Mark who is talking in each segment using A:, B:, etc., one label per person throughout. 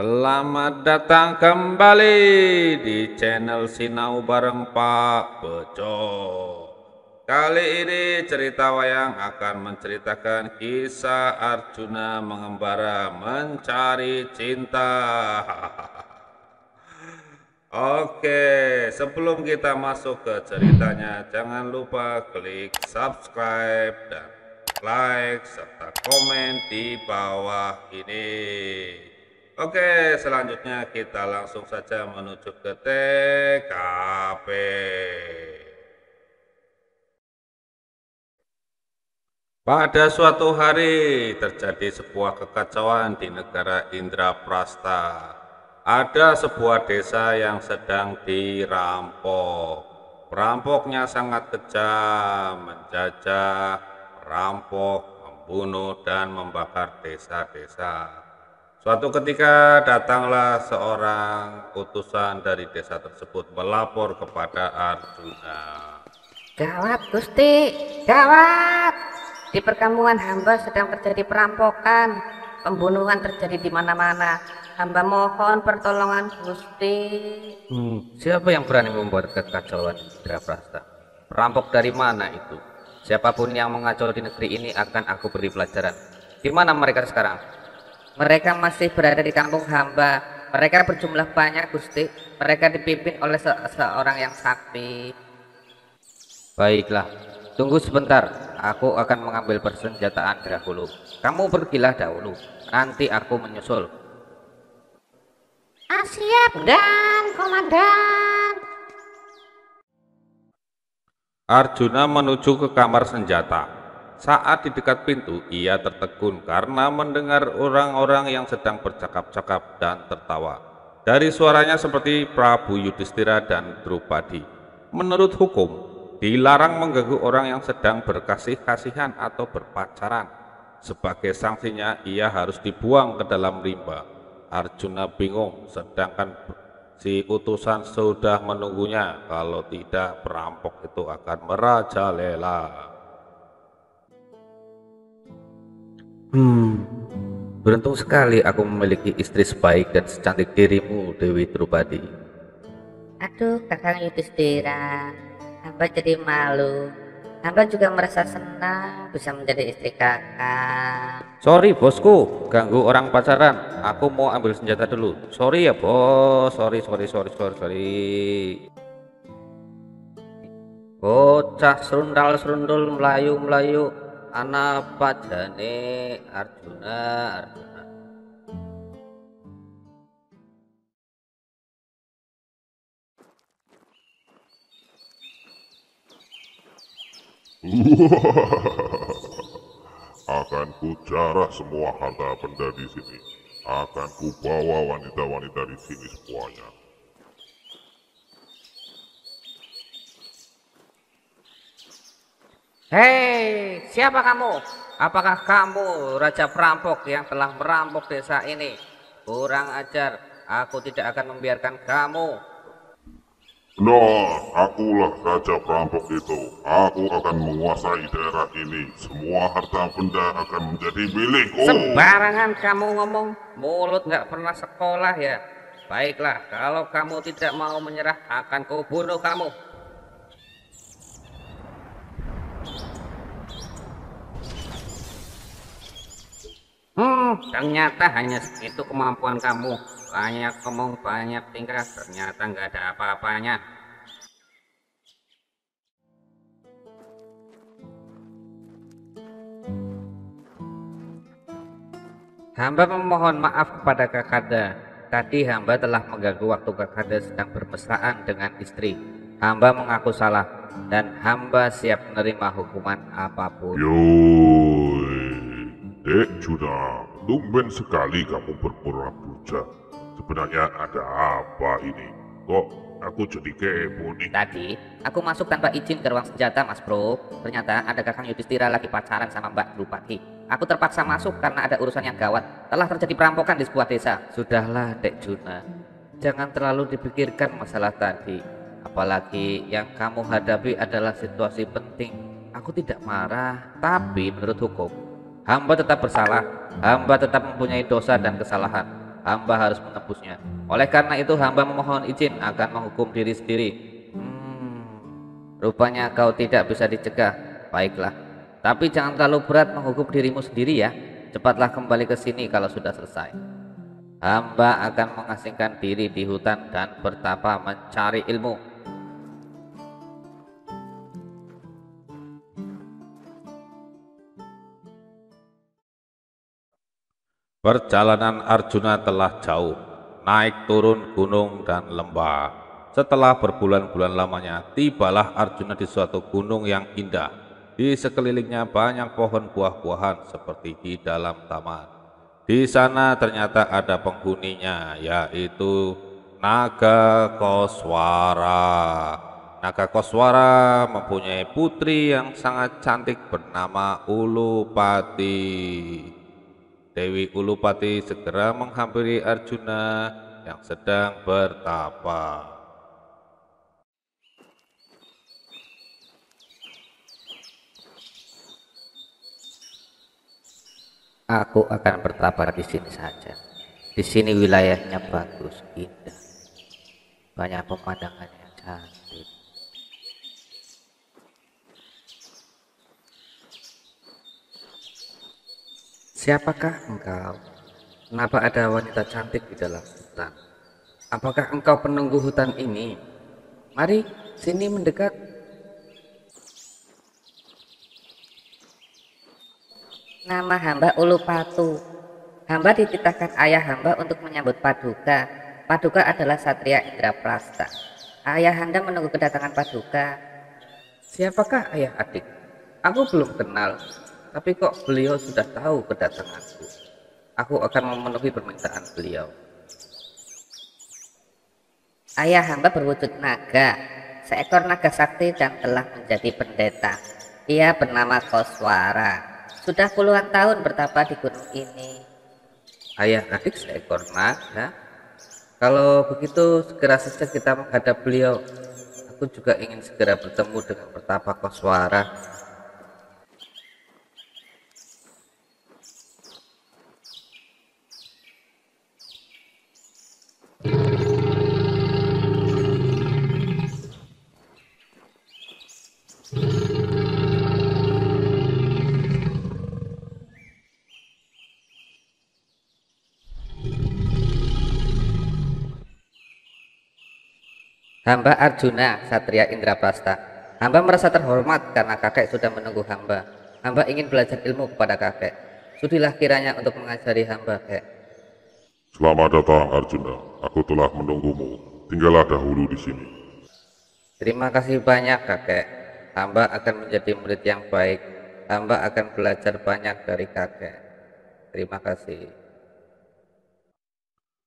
A: Selamat datang kembali di channel Sinau bareng Pak Bejo. Kali ini cerita wayang akan menceritakan kisah Arjuna mengembara mencari cinta. Oke, sebelum kita masuk ke ceritanya, jangan lupa klik subscribe dan like serta komen di bawah ini. Oke, selanjutnya kita langsung saja menuju ke TKP. Pada suatu hari terjadi sebuah kekacauan di negara Indraprasta. Ada sebuah desa yang sedang dirampok. Perampoknya sangat kejam, menjajah, merampok, membunuh, dan membakar desa-desa. Suatu ketika datanglah seorang utusan dari desa tersebut melapor kepada Arjuna.
B: Gawat Gusti, gawat! Di perkampungan hamba sedang terjadi perampokan, pembunuhan terjadi di mana-mana. Hamba mohon pertolongan Gusti.
C: Siapa yang berani membuat kekacauan di Indraprasta? Perampok dari mana itu? Siapapun yang mengacau di negeri ini akan aku beri pelajaran. Di mana mereka sekarang?
B: Mereka masih berada di kampung hamba. Mereka berjumlah banyak Gusti. Mereka dipimpin oleh seorang yang sakti.
C: Baiklah, tunggu sebentar. Aku akan mengambil persenjataan dahulu. Kamu pergilah dahulu. Nanti aku menyusul.
B: Siap dan komandan.
A: Arjuna menuju ke kamar senjata. Saat di dekat pintu, ia tertegun karena mendengar orang-orang yang sedang bercakap-cakap dan tertawa. Dari suaranya seperti Prabu Yudhistira dan Drupadi. Menurut hukum, dilarang mengganggu orang yang sedang berkasih-kasihan atau berpacaran. Sebagai sanksinya, ia harus dibuang ke dalam rimba. Arjuna bingung, sedangkan si utusan sudah menunggunya. Kalau tidak, perampok itu akan merajalela.
C: Beruntung sekali aku memiliki istri sebaik dan secantik dirimu, Dewi Drupadi.
B: Aduh, Kakang Yudhistira, hamba jadi malu. Hamba juga merasa senang bisa menjadi istri Kakang.
C: Sorry bosku, ganggu orang pacaran. Aku mau ambil senjata dulu. Sorry ya bos, sorry. Bocah serundal serundul melayu anak pajane Arjuna.
D: Akan kujarah semua harta benda di sini. Akan kubawa wanita-wanita di sini semuanya.
C: Hei, siapa kamu? Apakah kamu raja perampok yang telah merampok desa ini? Kurang ajar, aku tidak akan membiarkan kamu.
D: Benar, akulah raja perampok itu. Aku akan menguasai daerah ini. Semua harta benda akan menjadi milikku.
C: Sembarangan kamu ngomong, mulut nggak pernah sekolah ya. Baiklah, kalau kamu tidak mau menyerah, akan kubunuh kamu. Ternyata hanya segitu kemampuan kamu. Banyak ngomong, banyak tingkah, ternyata nggak ada apa-apanya. Hamba memohon maaf kepada Kakanda. Tadi hamba telah mengganggu waktu Kakanda sedang bermesraan dengan istri. Hamba mengaku salah dan hamba siap menerima hukuman apapun.
D: Yoi, Dek Juna, tumben sekali kamu berpura puja. Sebenarnya ada apa ini? Kok aku jadi kepo nih?
B: Tadi aku masuk tanpa izin ke ruang senjata, Mas Bro. Ternyata ada Kakang Yudhistira lagi pacaran sama Mbak Drupadi. Aku terpaksa masuk karena ada urusan yang gawat. Telah terjadi perampokan di sebuah desa.
C: Sudahlah Dek Juna, jangan terlalu dipikirkan masalah tadi. Apalagi yang kamu hadapi adalah situasi penting. Aku tidak marah, tapi menurut hukum hamba tetap bersalah. Hamba tetap mempunyai dosa dan kesalahan. hamba harus menebusnya. Oleh karena itu hamba memohon izin akan menghukum diri sendiri. Rupanya kau tidak bisa dicegah. Baiklah, tapi jangan terlalu berat menghukum dirimu sendiri ya. Cepatlah kembali ke sini kalau sudah selesai. Hamba akan mengasingkan diri di hutan dan bertapa mencari ilmu.
A: Perjalanan Arjuna telah jauh, naik turun gunung dan lembah. Setelah berbulan-bulan lamanya, tibalah Arjuna di suatu gunung yang indah. Di sekelilingnya banyak pohon buah-buahan seperti di dalam taman. Di sana ternyata ada penghuninya, yaitu Naga Koswara. Naga Koswara mempunyai putri yang sangat cantik bernama Ulupati. Dewi Ulupati segera menghampiri Arjuna yang sedang bertapa.
C: Aku akan bertapa di sini saja. Di sini wilayahnya bagus, indah. Banyak pemandangan yang cantik. Siapakah engkau? Kenapa ada wanita cantik di dalam hutan? Apakah engkau penunggu hutan ini? Mari, sini mendekat.
B: Nama hamba Ulupatu. Hamba dititahkan ayah hamba untuk menyambut Paduka. Paduka adalah Satria Indraprasta. Ayah anda menunggu kedatangan Paduka.
C: Siapakah ayah adik? Aku belum kenal, tapi kok beliau sudah tahu kedatanganku. Aku akan memenuhi permintaan beliau.
B: Ayah hamba berwujud naga, seekor naga sakti dan telah menjadi pendeta. Ia bernama Koswara. Sudah puluhan tahun bertapa di gunung ini.
C: Ayah adik seekor naga? Kalau begitu segera saja kita menghadap beliau. Aku juga ingin segera bertemu dengan Pertapa Koswara.
B: Hamba Arjuna, Satria Indraprasta. Hamba merasa terhormat karena kakek sudah menunggu hamba. Hamba ingin belajar ilmu kepada kakek. Sudilah kiranya untuk mengajari hamba, kek.
D: Selamat datang Arjuna, aku telah menunggumu. Tinggallah dahulu di sini.
C: Terima kasih banyak kakek. Hamba akan menjadi murid yang baik. Hamba akan belajar banyak dari kakek. Terima kasih.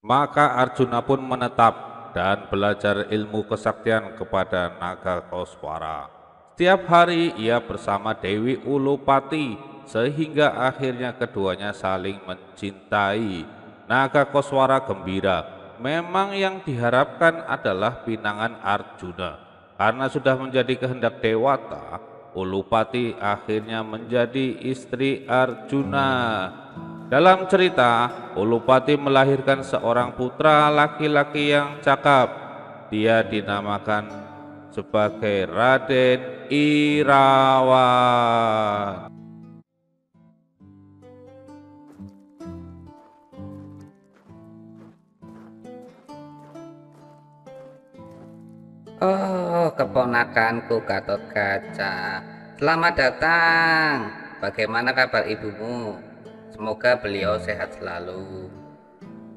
A: Maka Arjuna pun menetap dan belajar ilmu kesaktian kepada Naga Koswara. Setiap hari ia bersama Dewi Ulupati, sehingga akhirnya keduanya saling mencintai. Naga Koswara gembira. Memang yang diharapkan adalah pinangan Arjuna. Karena sudah menjadi kehendak Dewata, Ulupati akhirnya menjadi istri Arjuna. Dalam cerita, Ulupati melahirkan seorang putra laki-laki yang cakap. Dia dinamakan sebagai Raden Irawan.
C: Oh, keponakanku Gatotkaca. Selamat datang. Bagaimana kabar ibumu? Semoga beliau sehat selalu.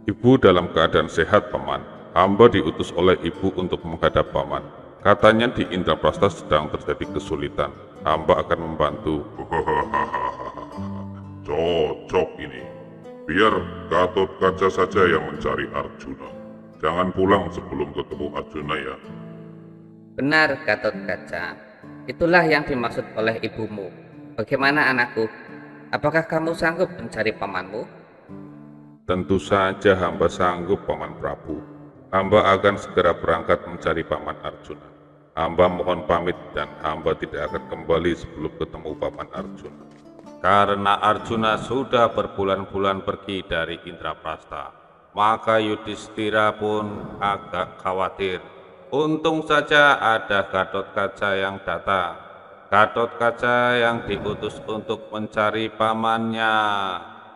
D: Ibu dalam keadaan sehat, Paman. Hamba diutus oleh ibu untuk menghadap Paman. Katanya di Indraprasta sedang terjadi kesulitan. Hamba akan membantu. Cocok ini. Biar Gatotkaca saja yang mencari Arjuna. Jangan pulang sebelum ketemu Arjuna ya.
C: Benar, Gatotkaca. Itulah yang dimaksud oleh ibumu. Bagaimana anakku? Apakah kamu sanggup mencari pamanmu?
A: Tentu saja hamba sanggup, Paman Prabu. Hamba akan segera berangkat mencari Paman Arjuna. Hamba mohon pamit dan hamba tidak akan kembali sebelum ketemu Paman Arjuna. Karena Arjuna sudah berbulan-bulan pergi dari Indraprasta, Maka Yudhistira pun agak khawatir. Untung saja ada Gatotkaca yang datang. Gatotkaca yang diutus untuk mencari pamannya,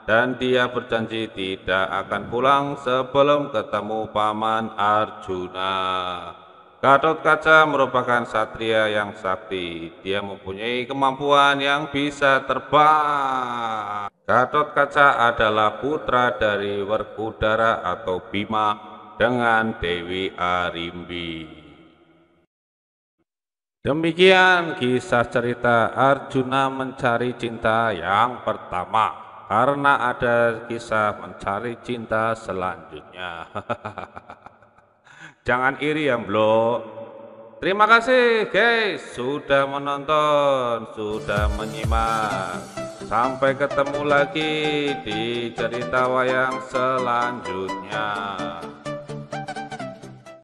A: dan dia berjanji tidak akan pulang sebelum ketemu paman Arjuna. Gatotkaca merupakan satria yang sakti. Dia mempunyai kemampuan yang bisa terbang. Gatotkaca adalah putra dari Werkudara atau Bima dengan Dewi Arimbi. Demikian kisah cerita Arjuna mencari cinta yang pertama, karena ada kisah mencari cinta selanjutnya. Jangan iri ya, bro. Terima kasih guys sudah menonton, sudah menyimak. Sampai ketemu lagi di cerita wayang selanjutnya.